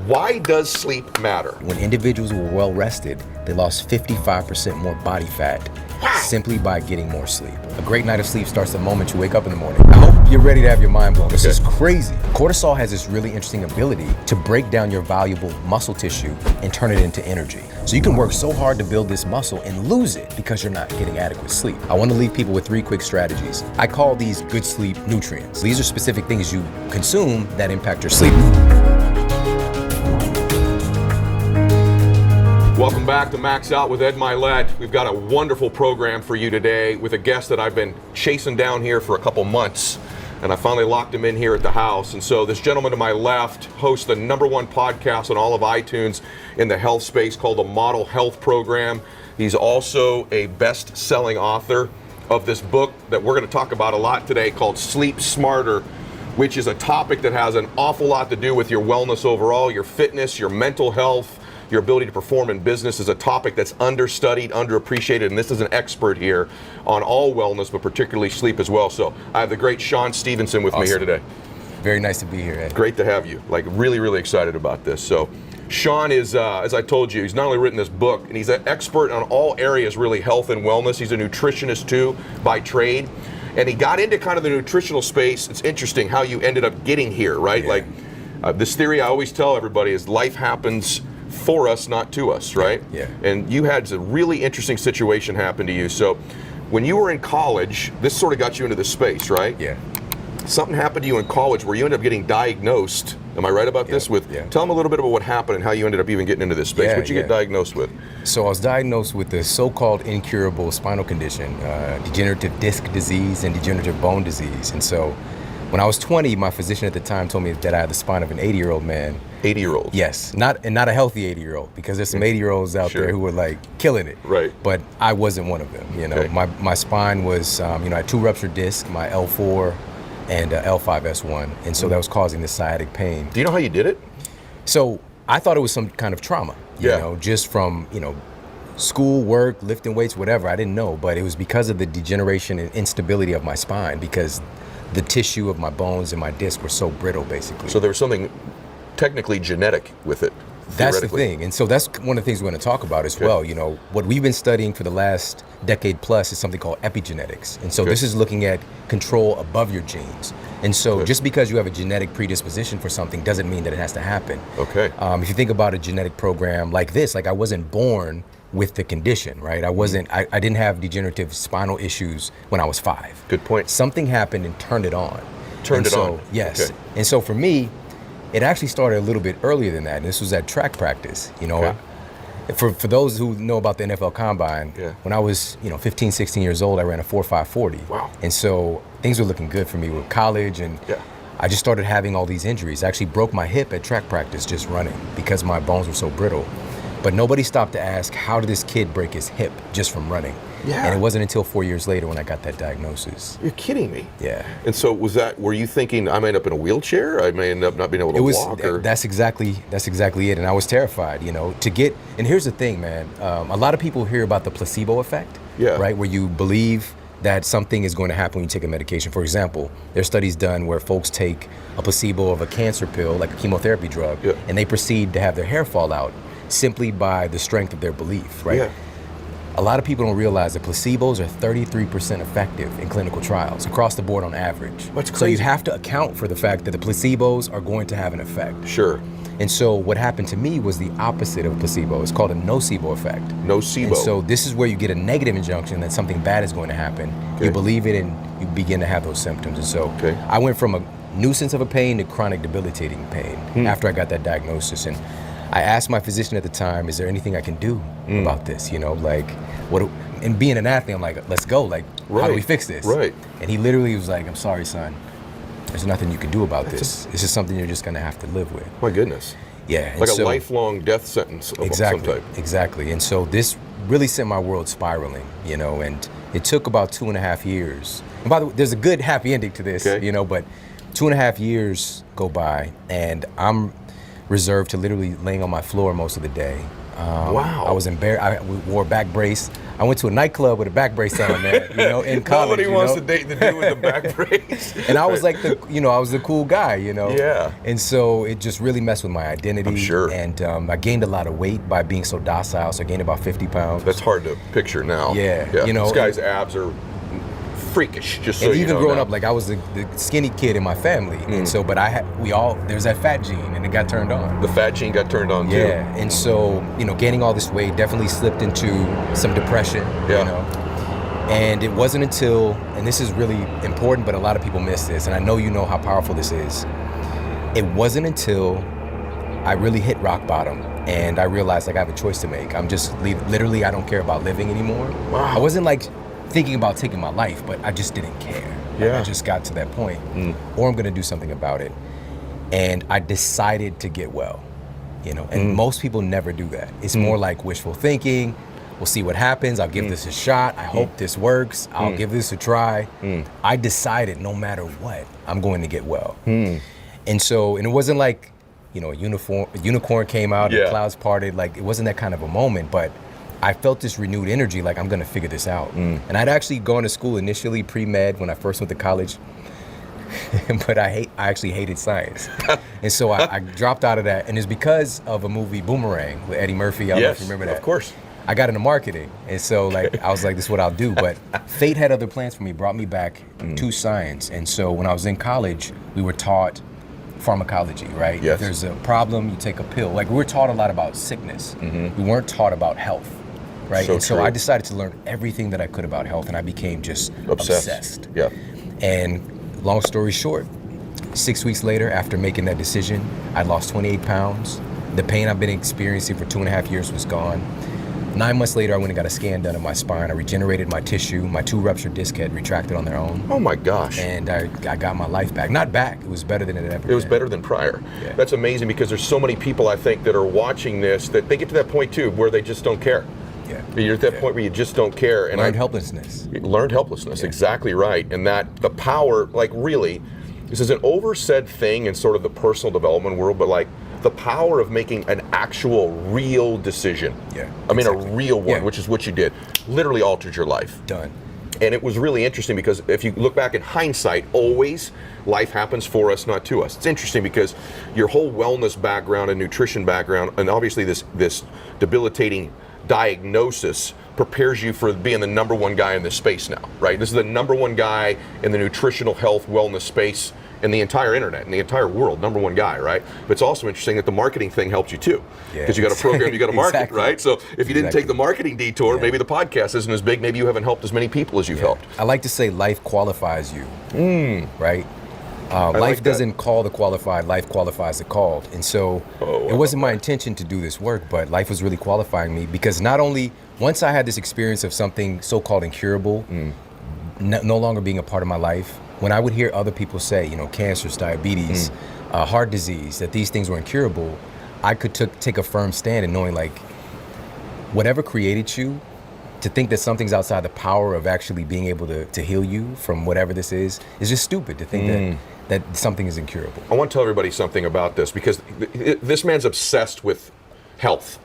Why does sleep matter? When individuals were well rested, they lost 55% more body fat simply by getting more sleep. A great night of sleep starts the moment you wake up in the morning. I hope you're ready to have your mind blown. This is crazy. Cortisol has this really interesting ability to break down your valuable muscle tissue and turn it into energy. So you can work so hard to build this muscle and lose it because you're not getting adequate sleep. I want to leave people with 3 quick strategies. I call these good sleep nutrients. These are specific things you consume that impact your sleep. Welcome back to Max Out with Ed Mylett. We've got a wonderful program for you today with a guest that I've been chasing down here for a couple months, and I finally locked him in here at the house. And so this gentleman to my left hosts the #1 podcast on all of iTunes in the health space called the Model Health Program. He's also a best-selling author of this book that we're going to talk about a lot today called Sleep Smarter, which is a topic that has an awful lot to do with your wellness overall, your fitness, your mental health. Your ability to perform in business is a topic that's understudied, underappreciated, and this is an expert here on all wellness, but particularly sleep as well. So I have the great Shawn Stevenson with me here today. Very nice to be here, Ed. Great to have you. Like, really, really excited about this. So Shawn is, as I told you, he's not only written this book, and he's an expert on all areas, really, health and wellness. He's a nutritionist, too, by trade. And he got into kind of the nutritional space. It's interesting how you ended up getting here, right? Yeah. Like, this theory I always tell everybody is life happens for us, not to us, right? Yeah. And you had a really interesting situation happen to you. So when you were in college, this sort of got you into this space, right? Yeah. Something happened to you in college where you ended up getting diagnosed. Am I right about this? Tell them a little bit about what happened and how you ended up even getting into this space. What'd you get diagnosed with? So I was diagnosed with the so-called incurable spinal condition, degenerative disc disease and degenerative bone disease. And so when I was 20, my physician at the time told me that I had the spine of an 80-year-old man. 80-year-old? Yes, not a healthy 80-year-old, because there's some 80-year-olds out there who were like killing it. Right. But I wasn't one of them. You know, my spine was, I had 2 ruptured discs, my L4 and L5S1, and so that was causing this sciatic pain. Do you know how you did it? So I thought it was some kind of trauma. You know, just from school, work, lifting weights, whatever. I didn't know, but it was because of the degeneration and instability of my spine, because the tissue of my bones and my disc were so brittle, basically. So there was something technically genetic with it. That's the thing. And so that's one of the things we're going to talk about as well. You know, what we've been studying for the last decade plus is something called epigenetics. And so this is looking at control above your genes. And so just because you have a genetic predisposition for something doesn't mean that it has to happen. Okay. If you think about a genetic program like this, like I wasn't born with the condition, right? I didn't have degenerative spinal issues when I was 5. Good point. Something happened and turned it on. Yes. Okay. And so for me, it actually started a little bit earlier than that. And this was at track practice. You know, for those who know about the NFL Combine, when I was 15, 16 years old, I ran a 4.5 40. Wow. And so things were looking good for me with college, and I just started having all these injuries. I actually broke my hip at track practice just running because my bones were so brittle. But nobody stopped to ask, how did this kid break his hip just from running? Yeah. And it wasn't until 4 years later when I got that diagnosis. You're kidding me. Yeah. And so were you thinking I may end up in a wheelchair? I may end up not being able to walk? Or? That's exactly it. And I was terrified, and here's the thing, man. A lot of people hear about the placebo effect, right? Where you believe that something is going to happen when you take a medication. For example, there's studies done where folks take a placebo of a cancer pill, like a chemotherapy drug, and they proceed to have their hair fall out simply by the strength of their belief, right? Yeah. A lot of people don't realize that placebos are 33% effective in clinical trials across the board on average. That's crazy. So you have to account for the fact that the placebos are going to have an effect. Sure. And so what happened to me was the opposite of a placebo. It's called a nocebo effect. Nocebo. And so this is where you get a negative injunction that something bad is going to happen. You believe it and you begin to have those symptoms. And so I went from a nuisance of a pain to chronic debilitating pain after I got that diagnosis. And I asked my physician at the time, is there anything I can do about this? And being an athlete, I'm like, let's go. Like, how do we fix this? Right. And he literally was like, I'm sorry, son. There's nothing you can do about this. This is something you're just going to have to live with. My goodness. Yeah. Like a lifelong death sentence of some type. Exactly. And so this really sent my world spiraling, and it took about 2.5 years. And by the way, there's a good happy ending to this, but 2.5 years go by and I'm reserved to literally laying on my floor most of the day. Wow. I was embarrassed. I wore a back brace. I went to a nightclub with a back brace on, man. You know, in college. Nobody wants to date the dude with the back brace. And I was like I was the cool guy, you know. Yeah. And so it just really messed with my identity. I'm sure. And I gained a lot of weight by being so docile. So I gained about 50 pounds. That's hard to picture now. Yeah. You know, this guy's abs are freakish. Just so and you even know growing now. up, like I was the skinny kid in my family, and so, but there's that fat gene, and it got turned on. The fat gene got turned on too. Yeah, and so gaining all this weight definitely slipped into some depression. Yeah. You know, and it wasn't until, and this is really important, but a lot of people miss this, and I know you know how powerful this is. It wasn't until I really hit rock bottom, and I realized like I have a choice to make. I'm just literally I don't care about living anymore. Wow. I wasn't like thinking about taking my life, but I just didn't care. Yeah. I just got to that point, or I'm gonna do something about it. And I decided to get well, and most people never do that. It's more like wishful thinking. We'll see what happens. I'll give this a shot. I hope this works. I'll give this a try. I decided no matter what, I'm going to get well. And it wasn't like, a unicorn came out, the clouds parted. Like, it wasn't that kind of a moment, but I felt this renewed energy, like I'm gonna figure this out. And I'd actually gone to school initially pre-med when I first went to college, but I actually hated science. And so I dropped out of that, and it's because of a movie, Boomerang, with Eddie Murphy. I don't know if you remember that. Of course. I got into marketing, and so I was like, this is what I'll do. But fate had other plans for me, brought me back to science. And so when I was in college, we were taught pharmacology, right? Yes. If there's a problem, you take a pill. Like, we were taught a lot about sickness. We weren't taught about health. Right. So I decided to learn everything that I could about health, and I became just obsessed. Yeah. And long story short, 6 weeks later, after making that decision, I lost 28 pounds. The pain I've been experiencing for 2.5 years was gone. 9 months later, I went and got a scan done of my spine. I regenerated my tissue. My 2 ruptured discs had retracted on their own. Oh my gosh. And I got my life back. Not back. It was better than it ever been. It was better than prior. Yeah. That's amazing, because there's so many people, I think, that are watching this that they get to that point too where they just don't care. Yeah. You're at that point where you just don't care. And learned helplessness. Learned helplessness, exactly right. And that the power, like, really, this is an oversaid thing in sort of the personal development world, but like the power of making an actual real decision. Yeah. I mean, a real one, which is what you did, literally altered your life. Done. And it was really interesting because if you look back in hindsight, always life happens for us, not to us. It's interesting because your whole wellness background and nutrition background, and obviously this debilitating diagnosis prepares you for being the number one guy in this space now, right? This is the number one guy in the nutritional health wellness space in the entire internet, in the entire world, number one guy, right? But it's also interesting that the marketing thing helps you too, because you got a program, you got a market, Exactly. right? So if you didn't take the marketing detour, maybe the podcast isn't as big, maybe you haven't helped as many people as you've helped. I like to say life qualifies you, right? Life like doesn't call the qualified, life qualifies the called. And so it wasn't my intention to do this work, but life was really qualifying me, because not only, once I had this experience of something so-called incurable, no longer being a part of my life, when I would hear other people say, cancers, diabetes, heart disease, that these things were incurable, I could take a firm stand in knowing, like, whatever created you, to think that something's outside the power of actually being able to heal you from whatever this is just stupid to think that something is incurable. I want to tell everybody something about this, because this man's obsessed with health.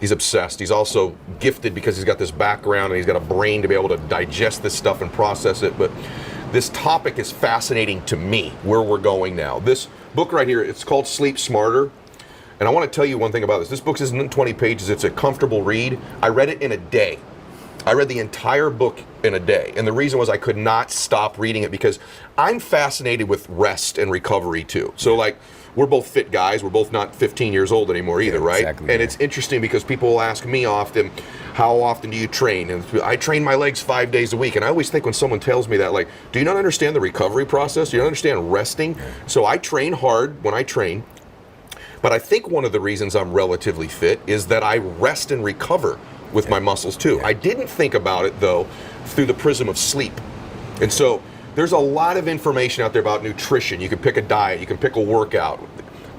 He's obsessed. He's also gifted because he's got this background and he's got a brain to be able to digest this stuff and process it. But this topic is fascinating to me, where we're going now. This book right here, it's called Sleep Smarter. And I want to tell you one thing about this. This book isn't 20 pages. It's a comfortable read. I read it in a day. I read the entire book in a day. And the reason was I could not stop reading it, because I'm fascinated with rest and recovery too. So, like, we're both fit guys. We're both not 15 years old anymore either, right? Exactly, and it's interesting because people will ask me often, how often do you train? And I train my legs 5 days a week. And I always think when someone tells me that, like, do you not understand the recovery process? Do you not understand resting? So I train hard when I train. But I think one of the reasons I'm relatively fit is that I rest and recover with my muscles too. I didn't think about it though through the prism of sleep. And so there's a lot of information out there about nutrition. You can pick a diet, you can pick a workout.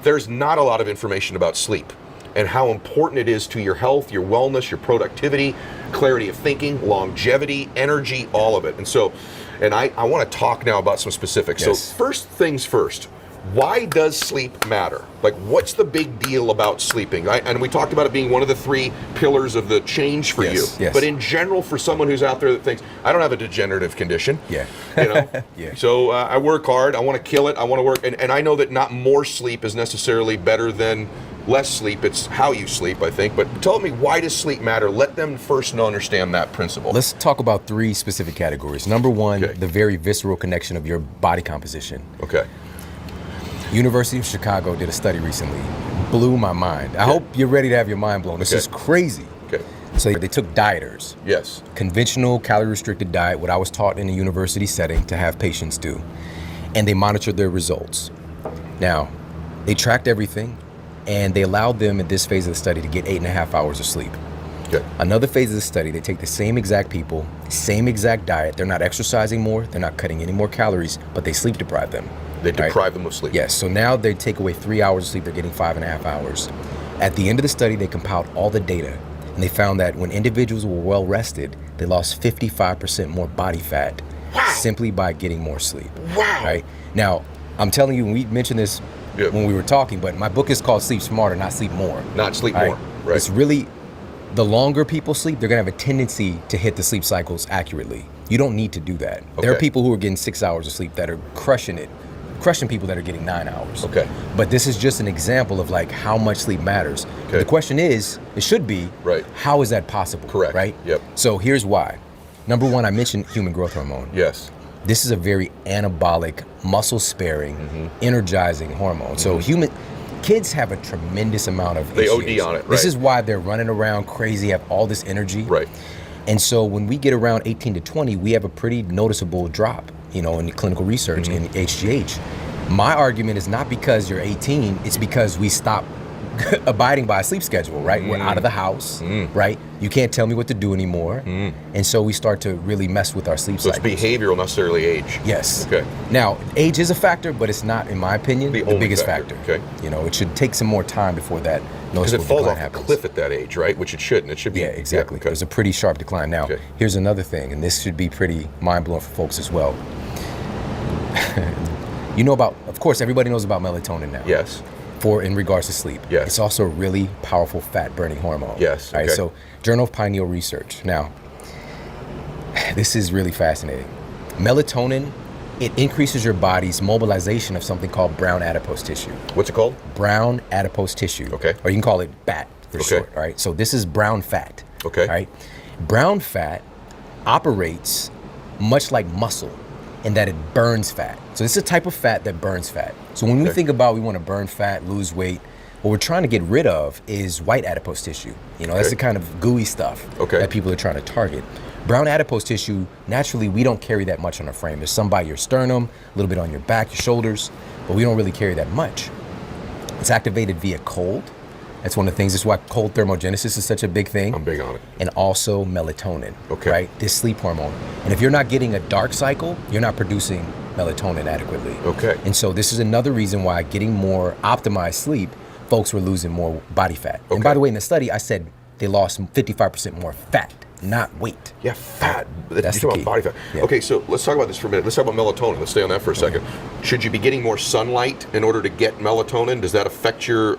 There's not a lot of information about sleep and how important it is to your health, your wellness, your productivity, clarity of thinking, longevity, energy, all of it. And so, I want to talk now about some specifics. Yes. So first things first, Why does sleep matter? Like, what's the big deal about sleeping? And we talked about it being one of the 3 pillars of the change for you. Yes. But in general, for someone who's out there that thinks, I don't have a degenerative condition. Yeah. You know? Yeah. So I work hard. I want to kill it. I want to work. And I know that not more sleep is necessarily better than less sleep. It's how you sleep, I think. But tell me, why does sleep matter? Let them first understand that principle. Let's talk about 3 specific categories. Number 1, Okay. the very visceral connection of your body composition. Okay. University of Chicago did a study recently. Blew my mind. I hope you're ready to have your mind blown. This is crazy. Okay. So they took dieters. Yes. Conventional calorie-restricted diet, what I was taught in a university setting to have patients do. And they monitored their results. Now, they tracked everything, and they allowed them in this phase of the study to get 8.5 hours of sleep. Okay. Another phase of the study, they take the same exact people, same exact diet. They're not exercising more, they're not cutting any more calories, but they sleep deprive them. They deprive them of sleep. Yes, so now they take away 3 hours of sleep, they're getting 5.5 hours. At the end of the study, they compiled all the data, and they found that when individuals were well rested, they lost 55% more body fat simply by getting more sleep. Wow. Right? Now, I'm telling you, and we mentioned this when we were talking, but my book is called Sleep Smarter, Not Sleep More. Not sleep more. Right. It's really, the longer people sleep, they're gonna have a tendency to hit the sleep cycles accurately. You don't need to do that. There are people who are getting 6 hours of sleep that are crushing people that are getting 9 hours. Okay. But this is just an example of like how much sleep matters. Okay. The question is, it should be, how is that possible? Correct. Right? Yep. So here's why. Number 1, I mentioned human growth hormone. Yes. This is a very anabolic, muscle-sparing, energizing hormone. So kids have a tremendous amount of They HGH. OD on it, right? This is why they're running around crazy, have all this energy. Right. And so when we get around 18 to 20, we have a pretty noticeable drop, in the clinical research in HGH. My argument is not because you're 18, it's because we stop abiding by a sleep schedule, right? We're out of the house, right? You can't tell me what to do anymore. And so we start to really mess with our sleep cycles. So it's behavioral, not necessarily age. Yes. Okay. Now, age is a factor, but it's not, in my opinion, the biggest factor. Okay. It should take some more time before that Because it noticeable falls decline off happens. a cliff at that age, right? Which it shouldn't. It should be. Yeah, exactly. Okay. There's a pretty sharp decline. Now, here's another thing, and this should be pretty mind-blowing for folks as well. Of course, everybody knows about melatonin now. Yes. In regards to sleep. Yes. It's also a really powerful fat-burning hormone. Yes. All right, so Journal of Pineal Research. Now, this is really fascinating. Melatonin, it increases your body's mobilization of something called brown adipose tissue. What's it called? Brown adipose tissue. Okay. Or you can call it BAT for short. All right. So this is brown fat. Okay. All right. Brown fat operates much like muscle in that it burns fat. So this is a type of fat that burns fat. So when we think about we want to burn fat, lose weight, what we're trying to get rid of is white adipose tissue. That's the kind of gooey stuff that people are trying to target. Brown adipose tissue, naturally, we don't carry that much on our frame. There's some by your sternum, a little bit on your back, your shoulders, but we don't really carry that much. It's activated via cold. That's one of the things. That's why cold thermogenesis is such a big thing. I'm big on it. And also melatonin, Okay. right? This sleep hormone. And if you're not getting a dark cycle, you're not producing melatonin adequately. Okay. And so this is another reason why getting more optimized sleep, folks were losing more body fat. And by the way, in the study, I said they lost 55% more fat, not weight. Yeah, fat. That's You're the talking key. about body fat. Yeah. Okay, so let's talk about this for a minute. Let's talk about melatonin. Let's stay on that for a second. Should you be getting more sunlight in order to get melatonin? Does that affect your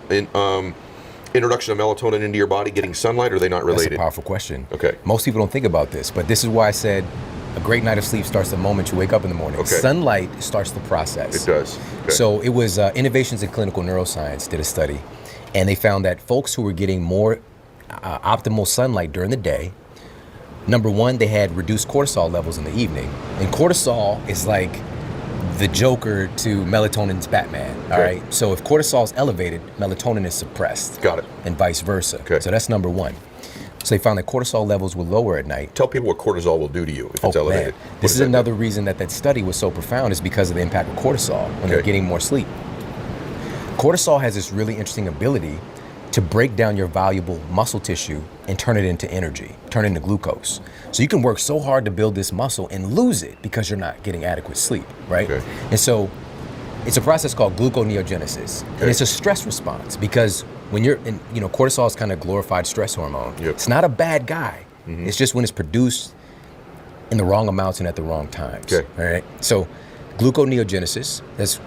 introduction of melatonin into your body, getting sunlight, or are they not related? That's a powerful question. Okay. Most people don't think about this, but this is why I said a great night of sleep starts the moment you wake up in the morning. Okay. Sunlight starts the process. It does. Okay. So it was Innovations in Clinical Neuroscience did a study, and they found that folks who were getting more optimal sunlight during the day, number one, they had reduced cortisol levels in the evening. And cortisol is like the Joker to melatonin's Batman, all right? So if cortisol is elevated, melatonin is suppressed. Got it. And vice versa. Okay. So that's number one. So they found that cortisol levels were lower at night. Tell people what cortisol will do to you if it's elevated. Man. This is another reason that study was so profound is because of the impact of cortisol when they're getting more sleep. Cortisol has this really interesting ability to break down your valuable muscle tissue and turn it into energy, turn it into glucose. So you can work so hard to build this muscle and lose it because you're not getting adequate sleep, right? Okay. And so it's a process called gluconeogenesis. And it's a stress response because when you're in, cortisol is kind of glorified stress hormone. Yep. It's not a bad guy. It's just when it's produced in the wrong amounts and at the wrong times. Okay. All right. So gluconeogenesis, that's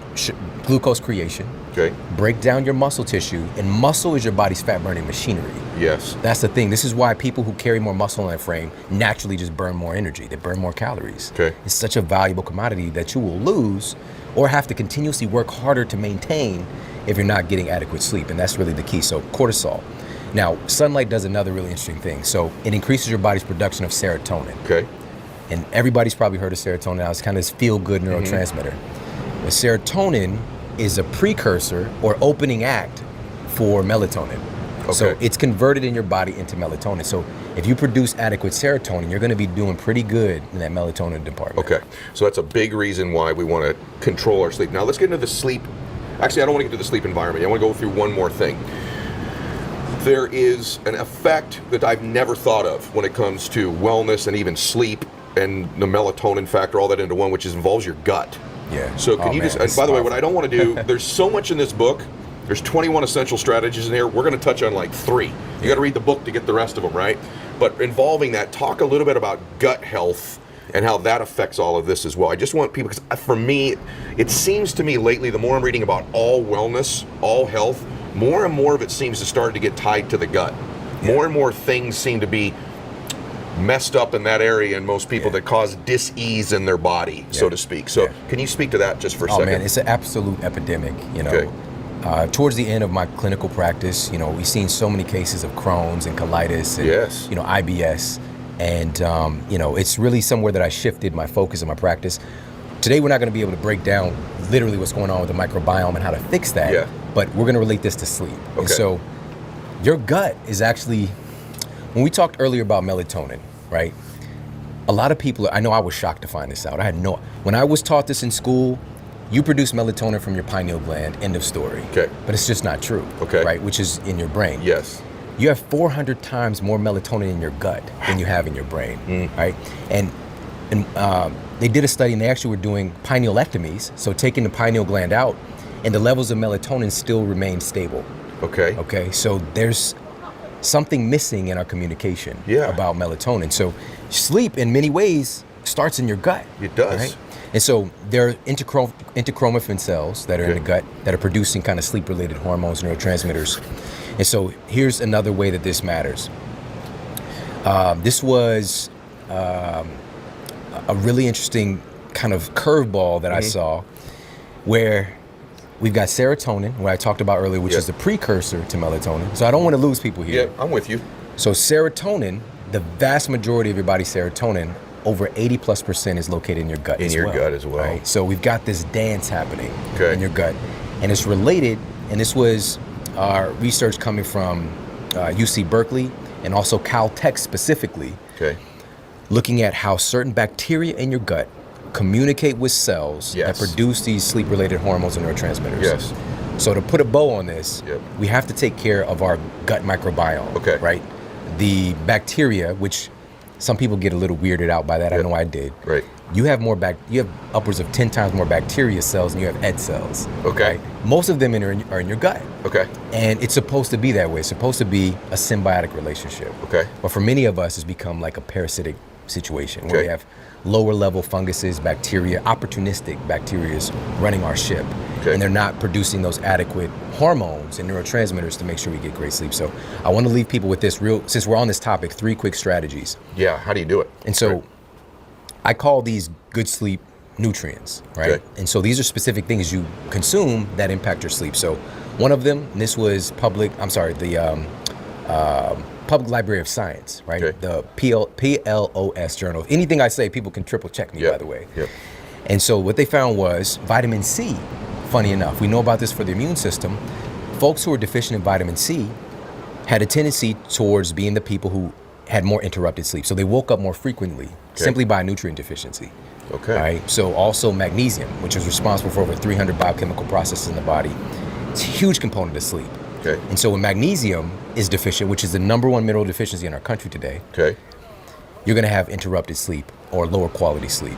glucose creation. Okay. Break down your muscle tissue, and muscle is your body's fat-burning machinery. Yes. That's the thing. This is why people who carry more muscle in their frame naturally just burn more energy. They burn more calories. Okay. It's such a valuable commodity that you will lose or have to continuously work harder to maintain if you're not getting adequate sleep, and that's really the key. So cortisol. Now, sunlight does another really interesting thing. So it increases your body's production of serotonin. Okay. And everybody's probably heard of serotonin now. It's kind of this feel-good neurotransmitter. But serotonin is a precursor or opening act for melatonin. Okay. So it's converted in your body into melatonin. So if you produce adequate serotonin, you're going to be doing pretty good in that melatonin department. Okay. So that's a big reason why we want to control our sleep. Now let's get into the sleep. Actually, I don't want to get to the sleep environment. I want to go through one more thing. There is an effect that I've never thought of when it comes to wellness and even sleep and the melatonin factor, all that into one, which involves your gut. Yeah. So can you just, and by the way, what I don't want to do, there's so much in this book. There's 21 essential strategies in here. We're going to touch on like 3. You got to read the book to get the rest of them, right? But involving that, talk a little bit about gut health and how that affects all of this as well. I just want people, because for me, it seems to me lately, the more I'm reading about all wellness, all health, more and more of it seems to start to get tied to the gut. More and more things seem to be messed up in that area in most people that cause dis-ease in their body, so to speak. So can you speak to that just for a second? Oh man, it's an absolute epidemic, you know. Towards the end of my clinical practice, you know, we've seen so many cases of Crohn's and colitis and, you know, IBS. And, you know, it's really somewhere that I shifted my focus in my practice. Today, we're not going to be able to break down literally what's going on with the microbiome and how to fix that, but we're going to relate this to sleep. And so your gut is actually, when we talked earlier about melatonin, right? A lot of people, I know I was shocked to find this out. I had no, when I was taught this in school, you produce melatonin from your pineal gland, end of story. But it's just not true, right? Which is in your brain. You have 400 times more melatonin in your gut than you have in your brain, right? And they did a study and they actually were doing pinealectomies, so taking the pineal gland out, and the levels of melatonin still remain stable. Okay, so there's something missing in our communication about melatonin. So sleep in many ways starts in your gut. It does. Right? And so there are interchromaffin cells that are in the gut that are producing kind of sleep-related hormones, neurotransmitters. And so here's another way that this matters. This was a really interesting kind of curveball that I saw, where we've got serotonin, what I talked about earlier, which is the precursor to melatonin. So I don't want to lose people here. I'm with you. So serotonin, the vast majority of your body's serotonin, over 80+% is located in your gut as well. In your gut as well. Right? So we've got this dance happening in your gut. And it's related, and this was our research coming from UC Berkeley and also Caltech specifically, looking at how certain bacteria in your gut communicate with cells that produce these sleep-related hormones and neurotransmitters. So to put a bow on this, we have to take care of our gut microbiome, right? The bacteria, which some people get a little weirded out by that. I know I did. You have you have upwards of 10 times more bacteria cells than you have Ed cells. Right? Most of them are in your gut. And it's supposed to be that way. It's supposed to be a symbiotic relationship. But for many of us, it's become like a parasitic situation where we have lower level funguses, bacteria, opportunistic bacteria running our ship. And they're not producing those adequate hormones and neurotransmitters to make sure we get great sleep. So I want to leave people with this since we're on this topic, 3 quick strategies. How do you do it? And so I call these good sleep nutrients, right? And so these are specific things you consume that impact your sleep. So one of them, and this was the Public Library of Science, right? The PLOS journal. Anything I say, people can triple check me, by the way. And so what they found was vitamin C, funny enough, we know about this for the immune system. Folks who are deficient in vitamin C had a tendency towards being the people who had more interrupted sleep. So they woke up more frequently simply by nutrient deficiency. Right? So also magnesium, which is responsible for over 300 biochemical processes in the body. It's a huge component of sleep. And so when magnesium is deficient, which is the #1 mineral deficiency in our country today, you're going to have interrupted sleep or lower quality sleep.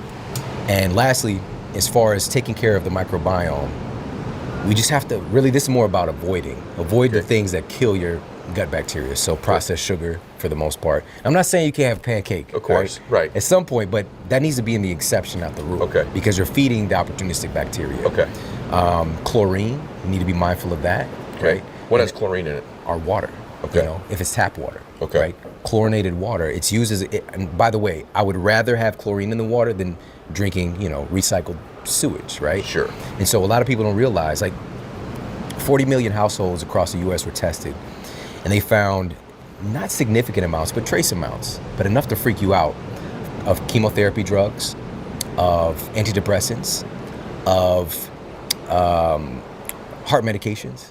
And lastly, as far as taking care of the microbiome, we just have to really, this is more about avoid the things that kill your gut bacteria. So processed sugar, for the most part. I'm not saying you can't have a pancake. Of course, right. At some point, but that needs to be in the exception, not the rule. Okay. Because you're feeding the opportunistic bacteria. Okay. Chlorine, you need to be mindful of that. Okay. Right. What has chlorine in it? Our water. Okay. You know, if it's tap water. Okay. Right. Chlorinated water. It's used as. And by the way, I would rather have chlorine in the water than drinking, recycled sewage. Right. Sure. And so a lot of people don't realize, like, 40 million households across the U.S. were tested, and they found not significant amounts, but trace amounts, but enough to freak you out, of chemotherapy drugs, of antidepressants, of heart medications.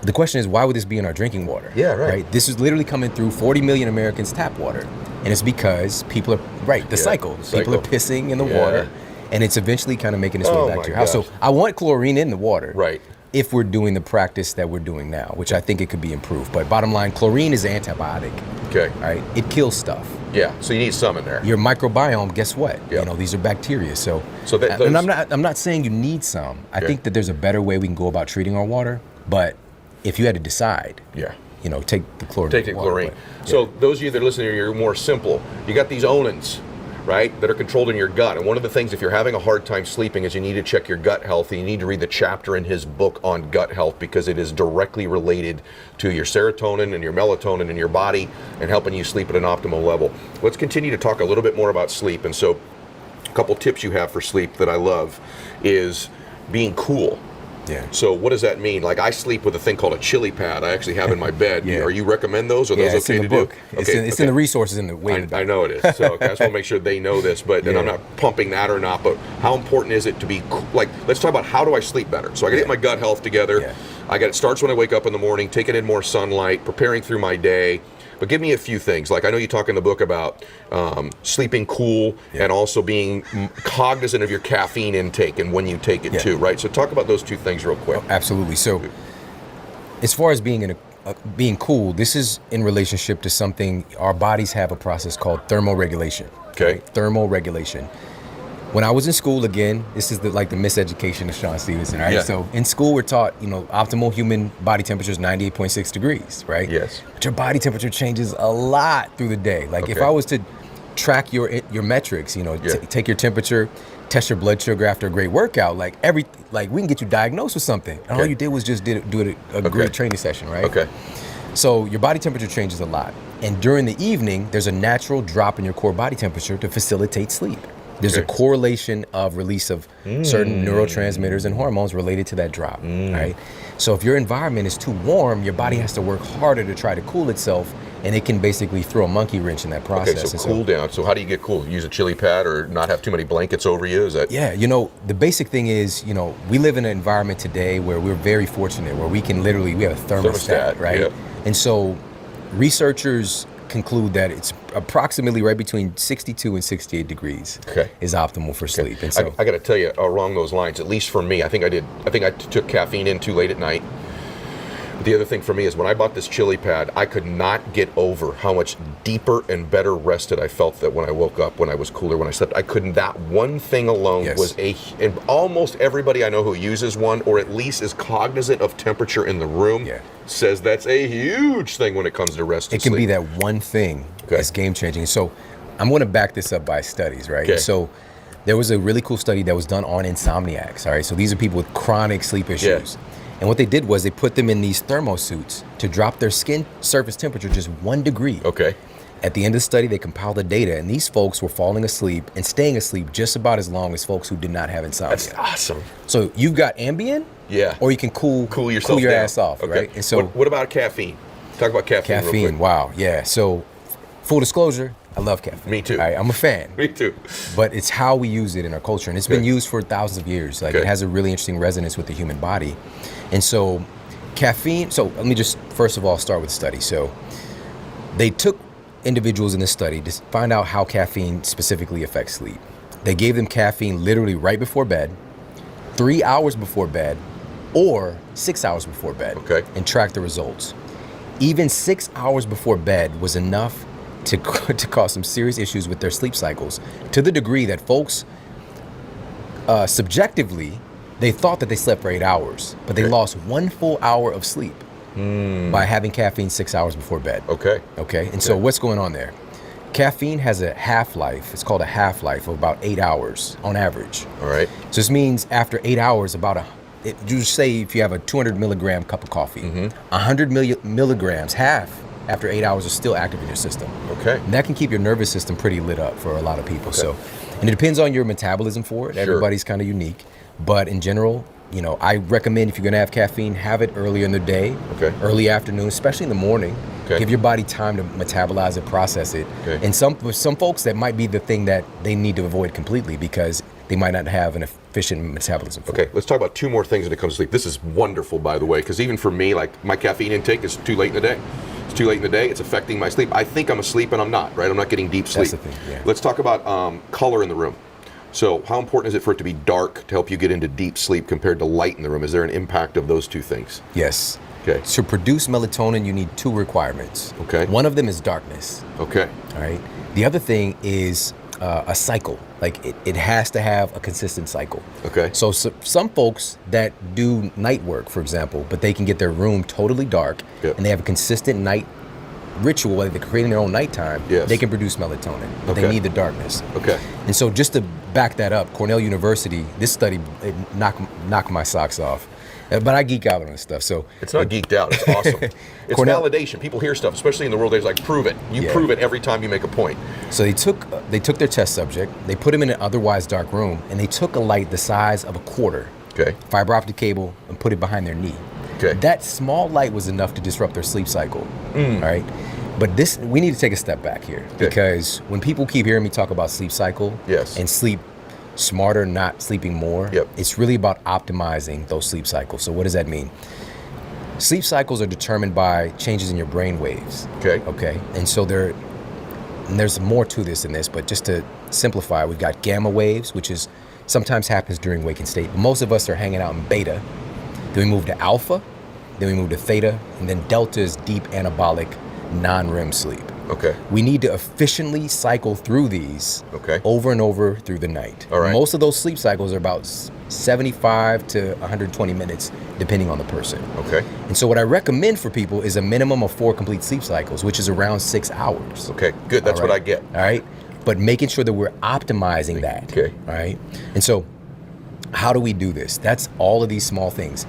The question is, why would this be in our drinking water? Yeah, right. This is literally coming through 40 million Americans' tap water, and it's because people are the cycle. People are pissing in the water, and it's eventually kind of making its way back to your house. So I want chlorine in the water. Right. If we're doing the practice that we're doing now, which I think it could be improved. But bottom line, chlorine is an antibiotic. Okay. All right. It kills stuff. Yeah. So you need some in there. Your microbiome, guess what? Yeah. These are bacteria. So that and I'm not saying you need some. I think that there's a better way we can go about treating our water. But if you had to decide, take the chlorine. Take the chlorine. So those of you that are listening, you're more simple. You got these onins, right, that are controlled in your gut. And one of the things, if you're having a hard time sleeping, is you need to check your gut health. And you need to read the chapter in his book on gut health, because it is directly related to your serotonin and your melatonin in your body and helping you sleep at an optimal level. Let's continue to talk a little bit more about sleep. And so a couple tips you have for sleep that I love is being cool. Yeah. So what does that mean? Like, I sleep with a thing called a chili pad I actually have in my bed. Are you recommend those? Are those it's okay in the to book. do? It's in the resources in the way. I know it is. So I just want to make sure they know this, but and I'm not pumping that or not, but how important is it to be like, let's talk about how do I sleep better? So I gotta get my gut health together. It starts when I wake up in the morning, taking in more sunlight, preparing through my day. But give me a few things. Like, I know you talk in the book about sleeping cool and also being cognizant of your caffeine intake and when you take it too, right? So talk about those two things real quick. Absolutely. So as far as being being cool, this is in relationship to something. Our bodies have a process called thermoregulation. Okay. Right? Thermoregulation. When I was in school, again, this is the miseducation of Shawn Stevenson, right? Yeah. So in school, we're taught, optimal human body temperature is 98.6 degrees, right? Yes. But your body temperature changes a lot through the day. Like, if I was to track your metrics, take your temperature, test your blood sugar after a great workout, we can get you diagnosed with something. And all you did was just do a great training session, right? Okay. So your body temperature changes a lot. And during the evening, there's a natural drop in your core body temperature to facilitate sleep. There's a correlation of release of certain neurotransmitters and hormones related to that drop, right? So if your environment is too warm, your body has to work harder to try to cool itself, and it can basically throw a monkey wrench in that process. Okay, so cool down. So how do you get cool? Use a chili pad or not have too many blankets over you? Is that? Yeah, the basic thing is, we live in an environment today where we're very fortunate, where we have a thermostat, right? Yeah. And so researchers conclude that it's approximately right between 62 and 68 degrees is optimal for sleep. And so I got to tell you, along those lines, at least for me, I think I took caffeine in too late at night. The other thing for me is when I bought this chili pad, I could not get over how much deeper and better rested I felt that when I woke up, when I was cooler, when I slept. I couldn't. That one thing alone was and almost everybody I know who uses one, or at least is cognizant of temperature in the room, says that's a huge thing when it comes to rest and sleep. It can be that sleep. one thing that's game changing. So I'm going to back this up by studies, right? Okay. So there was a really cool study that was done on insomniacs, all right? So these are people with chronic sleep issues. Yeah. And what they did was they put them in these thermosuits to drop their skin surface temperature just 1 degree. Okay. At the end of the study, they compiled the data, and these folks were falling asleep and staying asleep just about as long as folks who did not have insomnia. That's awesome. So you've got Ambien, or you can cool your ass off, right? And so what about caffeine? Talk about caffeine. Caffeine, wow, yeah. So full disclosure, I love caffeine. Me too. All right, I'm a fan. Me too. But it's how we use it in our culture, and it's been used for thousands of years. It has a really interesting resonance with the human body. And so caffeine, so let me just first of all start with the study. So they took individuals in this study to find out how caffeine specifically affects sleep. They gave them caffeine literally right before bed, 3 hours before bed, or 6 hours before bed, and tracked the results. Even 6 hours before bed was enough to cause some serious issues with their sleep cycles, to the degree that folks, subjectively, they thought that they slept for 8 hours, but they lost 1 full hour of sleep. by having caffeine 6 hours before bed. Okay. Okay. And so what's going on there? Caffeine has a half-life. It's called a half-life of about 8 hours on average. All right. So this means after 8 hours, you say if you have a 200 milligram cup of coffee, 100 milligrams, half after 8 hours, are still active in your system. Okay. And that can keep your nervous system pretty lit up for a lot of people. So, and it depends on your metabolism for it. Sure. Everybody's kind of unique, but in general, I recommend if you're gonna have caffeine, have it earlier in the day, early afternoon, especially in the morning. Okay. Give your body time to metabolize it, process it. Okay. And with some folks, that might be the thing that they need to avoid completely because they might not have an efficient metabolism. Okay, let's talk about two more things when it comes to sleep. This is wonderful, by the way, because even for me, like my caffeine intake is too late in the day. It's too late in the day. It's affecting my sleep. I think I'm asleep and I'm not, right? I'm not getting deep sleep. That's the thing, yeah. Let's talk about color in the room. So how important is it for it to be dark to help you get into deep sleep compared to light in the room? Is there an impact of those two things? Yes. Okay. To produce melatonin, you need two requirements. Okay. One of them is darkness. Okay. All right. The other thing is a cycle. Like it has to have a consistent cycle. Okay. So some folks that do night work, for example, but they can get their room totally dark and they have a consistent night ritual, whether they're creating their own nighttime, they can produce melatonin, but they need the darkness. Okay. And so just to back that up, Cornell University, this study, it knocked my socks off. But I geek out on this stuff, so. It's not geeked out, it's awesome. It's validation. People hear stuff, especially in the world, they're like, prove it. You prove it every time you make a point. So they took their test subject, they put him in an otherwise dark room, and they took a light the size of a quarter, fiber optic cable, and put it behind their knee. Okay. That small light was enough to disrupt their sleep cycle, all right? But we need to take a step back here, because when people keep hearing me talk about sleep cycle and sleep smarter, not sleeping more, it's really about optimizing those sleep cycles. So what does that mean? Sleep cycles are determined by changes in your brain waves. Okay. And so there's more to this than this, but just to simplify, we've got gamma waves, which is sometimes happens during waking state. Most of us are hanging out in beta. Then we move to alpha, then we move to theta, and then delta is deep anabolic non-REM sleep. Okay. We need to efficiently cycle through these over and over through the night. All right. Most of those sleep cycles are about 75 to 120 minutes, depending on the person. Okay. And so what I recommend for people is a minimum of 4 complete sleep cycles, which is around 6 hours. Okay, good. That's what I get. All right. But making sure that we're optimizing that. Okay. All right. And so how do we do this? That's all of these small things.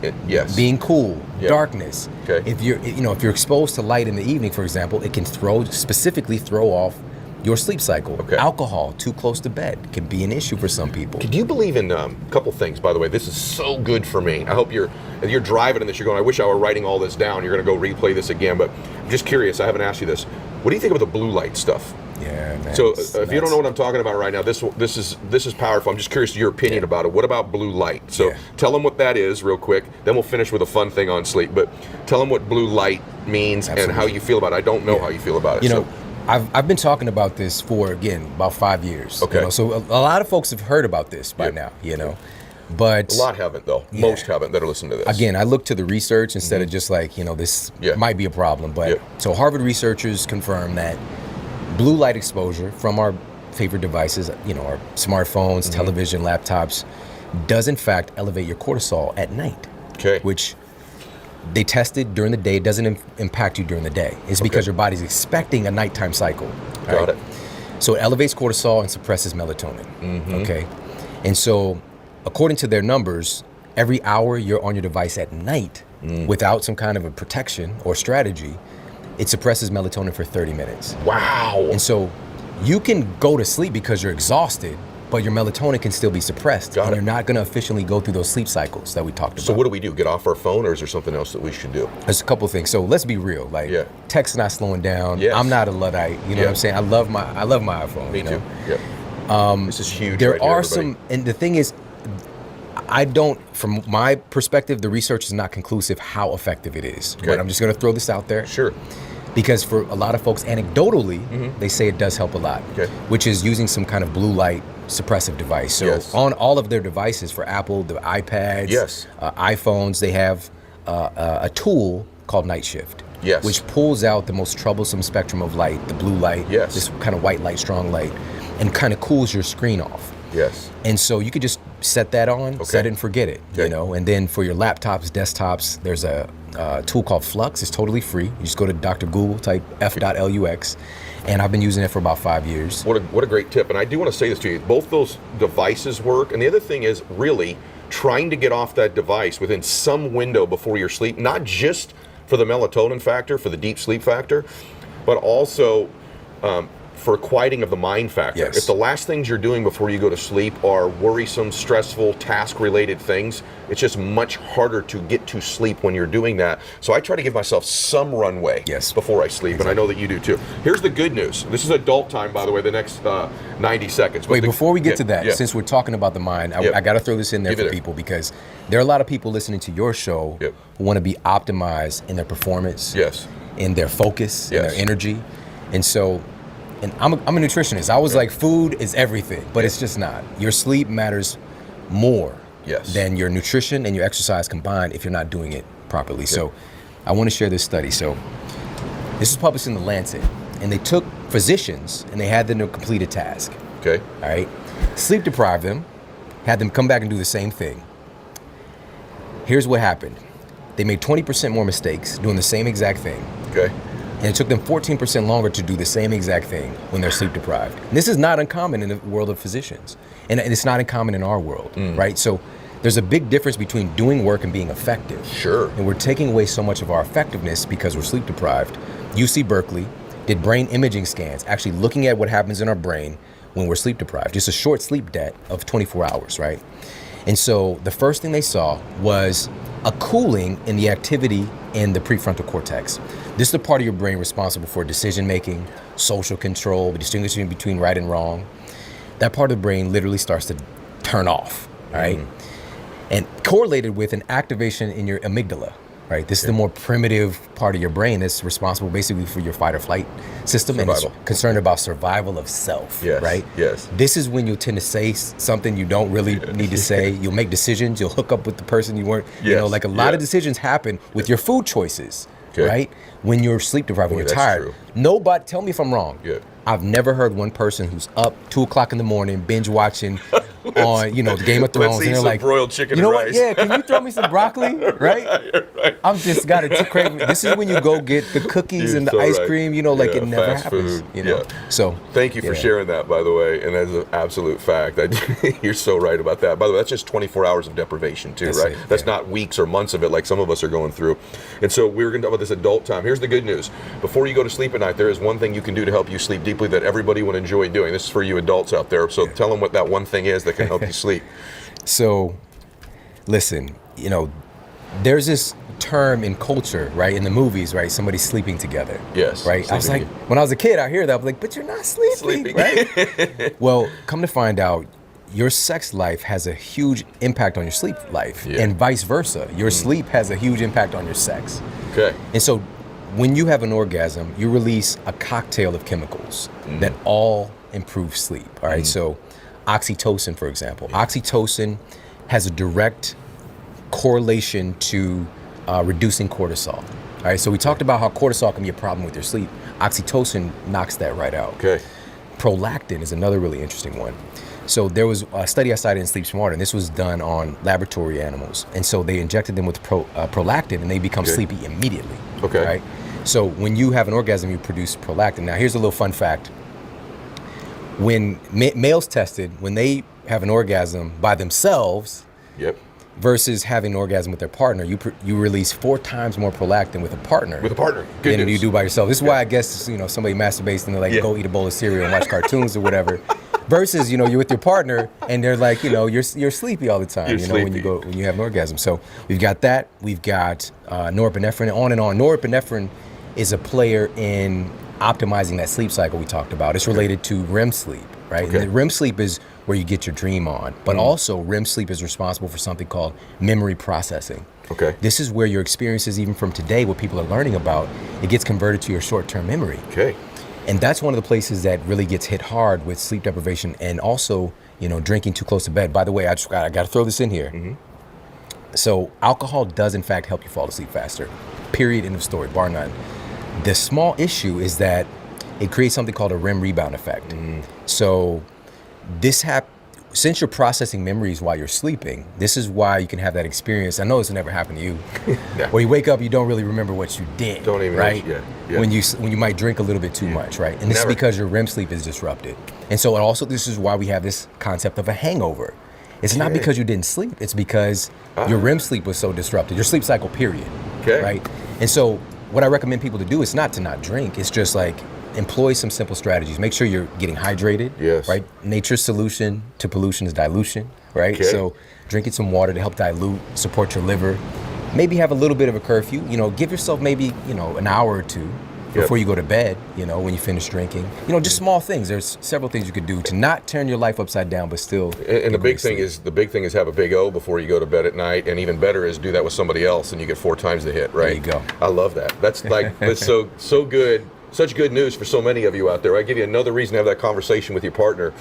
Being cool, darkness. Okay. If you're exposed to light in the evening, for example, it can specifically throw off your sleep cycle. Okay. Alcohol too close to bed can be an issue for some people. Could you believe in a couple things, by the way? This is so good for me. I hope if you're driving in this, you're going, I wish I were writing all this down. You're going to go replay this again, but I'm just curious. I haven't asked you this. What do you think about the blue light stuff? Yeah, man. So if you don't know what I'm talking about right now, this is powerful. I'm just curious your opinion about it. What about blue light? So tell them what that is real quick. Then we'll finish with a fun thing on sleep. But tell them what blue light means and how you feel about it. I don't know how you feel about it. I've been talking about this for, again, about 5 years. Okay. So a lot of folks have heard about this by now, But a lot haven't, though. Most haven't that are listening to this. Again, I look to the research instead of just like, this might be a problem. But so Harvard researchers confirm that blue light exposure from our favorite devices, our smartphones, television, laptops, does in fact elevate your cortisol at night. Okay. Which they tested during the day. It doesn't impact you during the day. It's because your body's expecting a nighttime cycle. Got it. So it elevates cortisol and suppresses melatonin. Okay. And so according to their numbers, every hour you're on your device at night without some kind of a protection or strategy, it suppresses melatonin for 30 minutes. Wow. And so you can go to sleep because you're exhausted, but your melatonin can still be suppressed. And you're not going to efficiently go through those sleep cycles that we talked about. So what do we do? Get off our phone, or is there something else that we should do? There's a couple of things. So let's be real. Like, tech's not slowing down. Yes. I'm not a Luddite. You know what I'm saying? I love my iPhone. Me too. This is huge. There are some, and the thing is, from my perspective, the research is not conclusive how effective it is. But I'm just going to throw this out there. Sure. Because for a lot of folks, anecdotally, they say it does help a lot, which is using some kind of blue light suppressive device. So on all of their devices, for Apple, the iPads, iPhones, they have a tool called Night Shift, which pulls out the most troublesome spectrum of light, the blue light, this kind of white light, strong light, and kind of cools your screen off. And so you could just set that on, set it and forget it, Okay. you know. And then for your laptops, desktops, there's a tool called Flux. It's totally free. You just go to Dr. Google, type f.lux, and I've been using it for about 5 years. What a great tip. And I do want to say this to you. Both those devices work. And the other thing is really trying to get off that device within some window before your sleep, not just for the melatonin factor, for the deep sleep factor, but also for quieting of the mind factor. Yes. If the last things you're doing before you go to sleep are worrisome, stressful, task-related things, it's just much harder to get to sleep when you're doing that. So I try to give myself some runway before I sleep, and I know that you do too. Here's the good news. This is adult time, by the way, the next 90 seconds. But Before we get to that, since we're talking about the mind, I got to throw this in there for people, because there are a lot of people listening to your show who want to be optimized in their performance, in their focus, in their energy. And so, and I'm a nutritionist. I was like, food is everything, but it's just not. Your sleep matters more than your nutrition and your exercise combined if you're not doing it properly. So I want to share this study. So this was published in The Lancet, and they took physicians and they had them to complete a task. Okay. All right. Sleep deprived them, had them come back and do the same thing. Here's what happened. They made 20% more mistakes doing the same exact thing. Okay. And it took them 14% longer to do the same exact thing when they're sleep deprived. And this is not uncommon in the world of physicians. And it's not uncommon in our world, right? So there's a big difference between doing work and being effective. Sure. And we're taking away so much of our effectiveness because we're sleep deprived. UC Berkeley did brain imaging scans, actually looking at what happens in our brain when we're sleep deprived. Just a short sleep debt of 24 hours, right? And so the first thing they saw was a cooling in the activity in the prefrontal cortex. This is the part of your brain responsible for decision making, social control, distinguishing between right and wrong. That part of the brain literally starts to turn off, right? And correlated with an activation in your amygdala, right? This is the more primitive part of your brain that's responsible basically for your fight or flight system and is concerned about survival of self, right? Yes. This is when you'll tend to say something you don't really need to say. You'll make decisions. You'll hook up with the person you weren't. You know, like a lot of decisions happen with your food choices, right? When you're sleep deprived, when you're tired. True. Nobody, tell me if I'm wrong. I've never heard one person who's up 2 o'clock in the morning, binge watching on, you know, Game of Thrones, and they're like, broiled chicken you know and what? Yeah, can you throw me some broccoli? Right? I've just got it craving. This is when you go get the cookies and the ice cream. You know, like it never happens. You know. So thank you for sharing that, by the way, and that's an absolute fact. You're so right about that. By the way, that's just 24 hours of deprivation too, right? That's not weeks or months of it like some of us are going through. And so we're going to talk about this adult time. Here's the good news: before you go to sleep at night, there is one thing you can do to help you sleep deeply that everybody would enjoy doing. This is for you adults out there. So tell them what that one thing is that can help you sleep. So, listen, you know, there's this term in culture, right? In the movies, right? Somebody's sleeping together. Yes. Right? I was like, when I was a kid, I hear that. I was like, but you're not sleeping. Right? Well, come to find out, your sex life has a huge impact on your sleep life, and vice versa. Your sleep has a huge impact on your sex. Okay. And so when you have an orgasm, you release a cocktail of chemicals that all improve sleep. All right. So oxytocin, for example. Oxytocin has a direct correlation to reducing cortisol. All right. So we talked about how cortisol can be a problem with your sleep. Oxytocin knocks that right out. Okay. Prolactin is another really interesting one. So there was a study I cited in Sleep Smarter, and this was done on laboratory animals. And so they injected them with prolactin, and they become sleepy immediately. Okay. Right? So when you have an orgasm, you produce prolactin. Now, here's a little fun fact. When males tested, when they have an orgasm by themselves versus having an orgasm with their partner, you release 4 times more prolactin with a partner. With a partner. Good than news. you do by yourself. This is why I guess, you know, somebody masturbates and they're like, go eat a bowl of cereal and watch cartoons or whatever. Versus, you know, you're with your partner and they're like, you know, you're sleepy all the time, when you have an orgasm. So we've got that. We've got norepinephrine, on and on. Norepinephrine is a player in optimizing that sleep cycle we talked about. It's related to REM sleep, right? Okay. And REM sleep is where you get your dream on, but also REM sleep is responsible for something called memory processing. Okay. This is where your experiences, even from today, what people are learning about, it gets converted to your short-term memory. Okay. And that's one of the places that really gets hit hard with sleep deprivation, and also, you know, drinking too close to bed. By the way, I got to throw this in here. So alcohol does in fact help you fall asleep faster. Period. End of story. Bar none. The small issue is that it creates something called a REM rebound effect. So this since you're processing memories while you're sleeping, this is why you can have that experience. I know this will never happen to you. Yeah. Where you wake up, you don't really remember what you did. Don't even right? Yeah. When you might drink a little bit too much, right? And this is because your REM sleep is disrupted. And so also this is why we have this concept of a hangover. It's not because you didn't sleep. It's because your REM sleep was so disrupted. Your sleep cycle, period. Okay. Right? And so what I recommend people to do is not to not drink. It's just like employ some simple strategies. Make sure you're getting hydrated. Yes. Right? Nature's solution to pollution is dilution. Right? Okay. So drinking some water to help dilute, support your liver. Maybe have a little bit of a curfew. Give yourself maybe, an hour or two before you go to bed, when you finish drinking. Just small things. There's several things you could do to not turn your life upside down, but still. And the big thing is have a big O before you go to bed at night, and even better is do that with somebody else, and you get 4 times the hit. Right? There you go. I love that. That's that's so good. Such good news for so many of you out there. I give you another reason to have that conversation with your partner.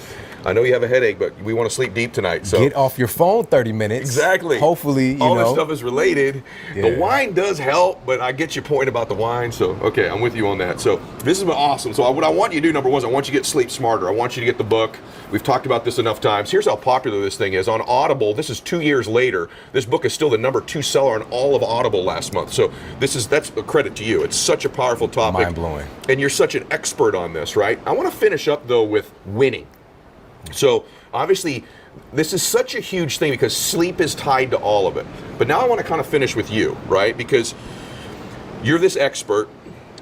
I know you have a headache, but we want to sleep deep tonight. So get off your phone 30 minutes. Exactly. Hopefully, all this stuff is related. Yeah. The wine does help, but I get your point about the wine. So, okay, I'm with you on that. So this has been awesome. So what I want you to do, number one, is I want you to get Sleep Smarter. I want you to get the book. We've talked about this enough times. Here's how popular this thing is. On Audible, this is 2 years later. This book is still the #2 seller on all of Audible last month. So that's a credit to you. It's such a powerful topic. Mind-blowing. And you're such an expert on this, right? I want to finish up, though, with winning. So obviously, this is such a huge thing because sleep is tied to all of it. But now I want to kind of finish with you, right? Because you're this expert.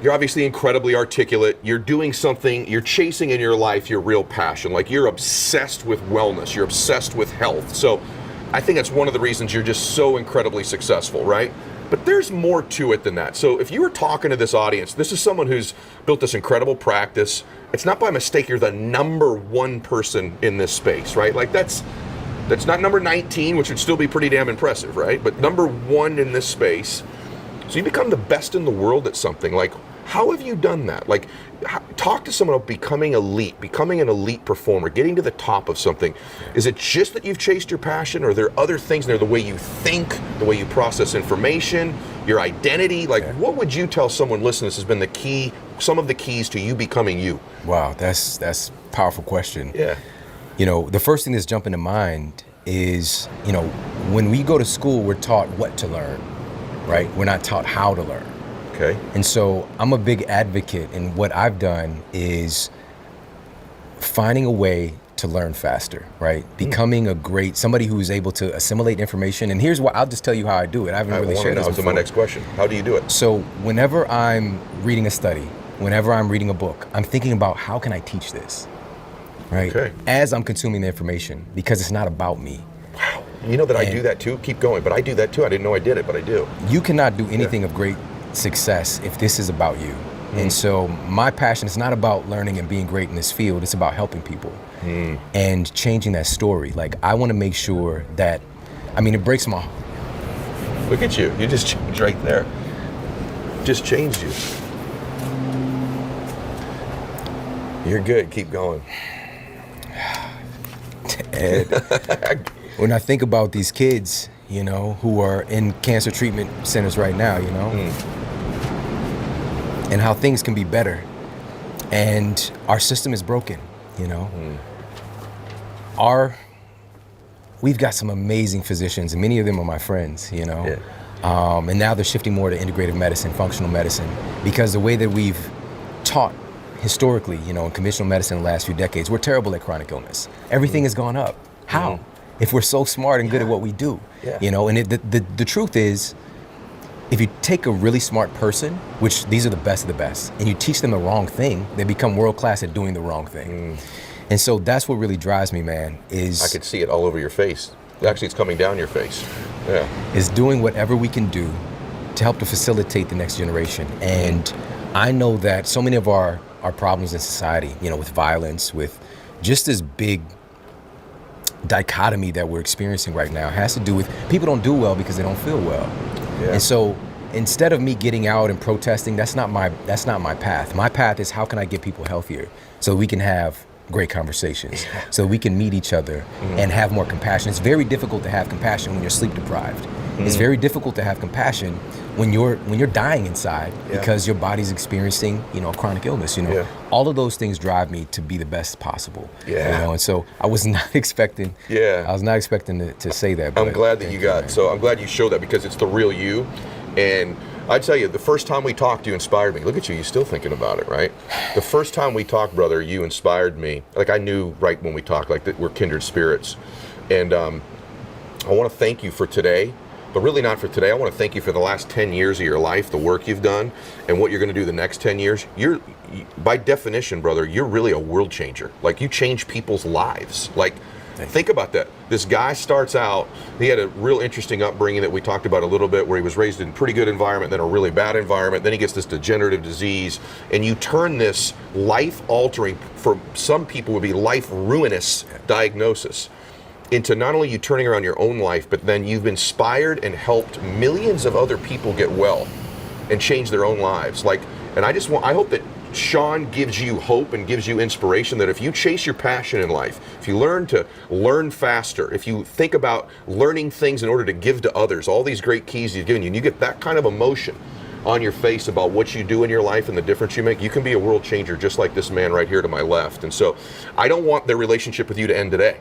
You're obviously incredibly articulate. You're doing something, you're chasing in your life your real passion. Like you're obsessed with wellness. You're obsessed with health. So I think that's one of the reasons you're just so incredibly successful, right? But there's more to it than that. So if you were talking to this audience, this is someone who's built this incredible practice. It's not by mistake you're the #1 person in this space, right? Like that's not number 19, which would still be pretty damn impressive, right? But #1 in this space. So you become the best in the world at something. Like, how have you done that? Like, talk to someone about becoming elite, becoming an elite performer, getting to the top of something. Is it just that you've chased your passion, or are there other things in there, the way you think, the way you process information, your identity? Like, what would you tell someone listening this has been the key, some of the keys to you becoming you? Wow, that's a powerful question. Yeah. The first thing that's jumping to mind is, when we go to school, we're taught what to learn, right? We're not taught how to learn. Okay. And so I'm a big advocate, and what I've done is finding a way to learn faster, right? Becoming somebody who's able to assimilate information. And here's what, I'll just tell you how I do it. I haven't really shared this before. That was my next question. How do you do it? So whenever I'm reading a study, whenever I'm reading a book, I'm thinking about how can I teach this, right? Okay. As I'm consuming the information, because it's not about me. Wow. You know that I do that too? Keep going. But I do that too. I didn't know I did it, but I do. You cannot do anything of great success if this is about you. And so my passion is not about learning and being great in this field. It's about helping people and changing that story. Like, I want to make sure that, it breaks my heart. Look at you. You just changed right there. Just changed you. You're good. Keep going. Ed, when I think about these kids, who are in cancer treatment centers right now, and how things can be better, and our system is broken, we've got some amazing physicians, and many of them are my friends, and now they're shifting more to integrative medicine, functional medicine, because the way that we've taught historically, in conventional medicine in the last few decades, we're terrible at chronic illness. Everything has gone up. How? If we're so smart and good at what we do, and the truth is, if you take a really smart person, which these are the best of the best, and you teach them the wrong thing, they become world-class at doing the wrong thing. And so that's what really drives me, man, is... I could see it all over your face. Actually, it's coming down your face. Yeah. Is doing whatever we can do to help to facilitate the next generation. And I know that so many of our problems in society, with violence, with just this big dichotomy that we're experiencing right now, has to do with people don't do well because they don't feel well. Yeah. And so instead of me getting out and protesting, that's not my path. My path is how can I get people healthier so we can have great conversations, so we can meet each other and have more compassion. It's very difficult to have compassion when you're sleep deprived. It's very difficult to have compassion when you're dying inside because your body's experiencing, a chronic illness, All of those things drive me to be the best possible. And so I was not expecting to say that. I'm glad that I'm glad you showed that, because it's the real you. And I tell you, the first time we talked, you inspired me. Look at you, you're still thinking about it, right? The first time we talked, brother, you inspired me. Like, I knew right when we talked, like, that we're kindred spirits. And I want to thank you for today, but really not for today. I want to thank you for the last 10 years of your life, the work you've done, and what you're going to do the next 10 years. By definition, brother, you're really a world changer. Like, you change people's lives. Like, think about that. This guy starts out, he had a real interesting upbringing that we talked about a little bit, where he was raised in a pretty good environment, then a really bad environment, then he gets this degenerative disease, and you turn this life-altering, for some people would be life-ruinous diagnosis, into not only you turning around your own life, but then you've inspired and helped millions of other people get well and change their own lives. And I hope that Shawn gives you hope and gives you inspiration, that if you chase your passion in life, if you learn to learn faster, if you think about learning things in order to give to others, all these great keys he's given you, and you get that kind of emotion on your face about what you do in your life and the difference you make, you can be a world changer just like this man right here to my left. And so I don't want their relationship with you to end today,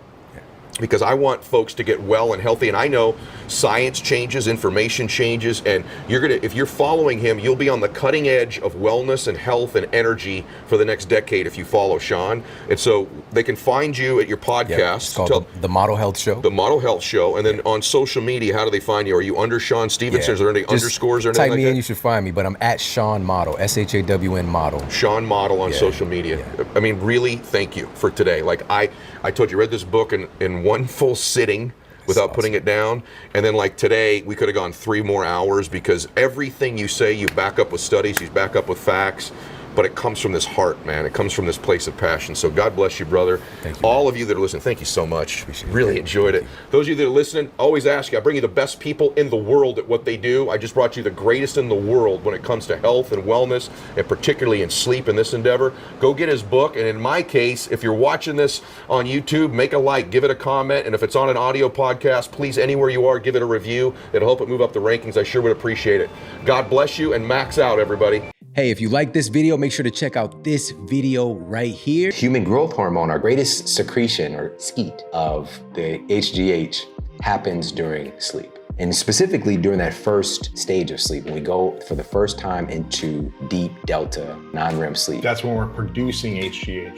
because I want folks to get well and healthy. And I know science changes, information changes, and if you're following him, you'll be on the cutting edge of wellness and health and energy for the next decade if you follow Shawn. And so they can find you at your podcast. It's called the Model Health Show. The Model Health Show. And then on social media, how do they find you? Are you under Shawn Stevenson? Is there any underscores or anything like that? Type me in, you should find me, but I'm at Shawn Model, SHAWN Model. Shawn Model on social media. I mean, really, thank you for today. Like, I told you, read this book in one full sitting without putting it down. And then, like, today, we could have gone 3 more hours, because everything you say, you back up with studies, you back up with facts, but it comes from this heart, man. It comes from this place of passion. So God bless you, brother. Thank you. All of you that are listening, thank you so much. Appreciate it. Really enjoyed it. Those of you that are listening, always ask you, I bring you the best people in the world at what they do. I just brought you the greatest in the world when it comes to health and wellness, and particularly in sleep in this endeavor. Go get his book. And in my case, if you're watching this on YouTube, make a like, give it a comment. And if it's on an audio podcast, please, anywhere you are, give it a review. It'll help it move up the rankings. I sure would appreciate it. God bless you, and max out, everybody. Hey, if you like this video, make sure to check out this video right here. Human growth hormone, our greatest secretion, or skeet, of the HGH happens during sleep. And specifically during that first stage of sleep, when we go for the first time into deep delta non-REM sleep. That's when we're producing HGH.